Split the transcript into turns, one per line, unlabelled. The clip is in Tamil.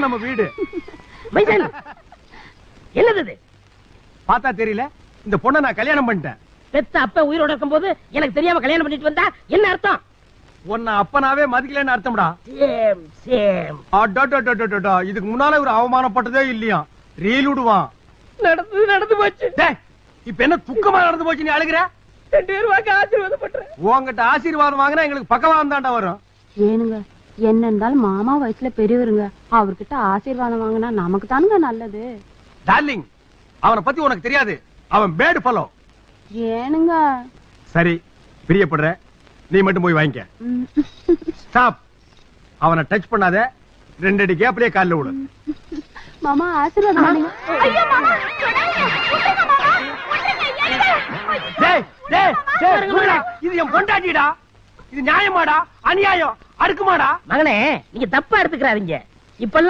நம்ம வீடு.
என்னது
பார்த்தா தெரியல, இந்த பொண்ணை நான் கல்யாணம் பண்ணிட்டேன்.
பெத்த அப்ப உயிரோட இருக்கும் போது எனக்கு தெரியாம கல்யாணம் பண்ணிட்டு வந்தா என்ன அர்த்தம்?
உன்னை அப்பனாவே மதிக்கலன்னு அர்த்தம்டா.
Same same.
இதுக்கு முன்னால ஒரு அவமானப்பட்டதே இல்லையா? ரீல் விடுவான்.
நடந்து போச்சு.
இப்ப என்ன துக்கமா நடந்து போச்சு? நீ அழுகிற?
2 பேரும் ஆசீர்வாதம் பண்றேன்.
உங்ககிட்ட ஆசீர்வாதம் வாங்கினா எங்களுக்கு பக்கவாதம் தாண்டா வரும்.
ஏனுங்க, என்ன இருந்தாலும் மாமா வயசுல பெரியவருங்க, அவர்கிட்ட ஆசீர்வாதம் வாங்கினா நமக்கு தானுங்க நல்லது.
டார்லிங், அவனை பத்தி உனக்கு தெரியாது. அவன் பேடு ஃபாலோ.
ஏனுங்க?
சரி, பிரியப்படுற, நீ மட்டும் போய் வாங்கிக்க. ஸ்டாப். அவனை டச் பண்ணாத. 2 அடி கேப்லயே கால்ல விடு.
மாமா ஆசீர்வாதம் பண்ணுங்க. ஐயோ மாமா,
இது என் பொண்டாட்டிடா. இது நியாயமாடா? அநியாயம். அடுக்குமாடா?
மகனே, நீங்க தப்பா எடுத்துக்கிறாதீங்க. இப்ப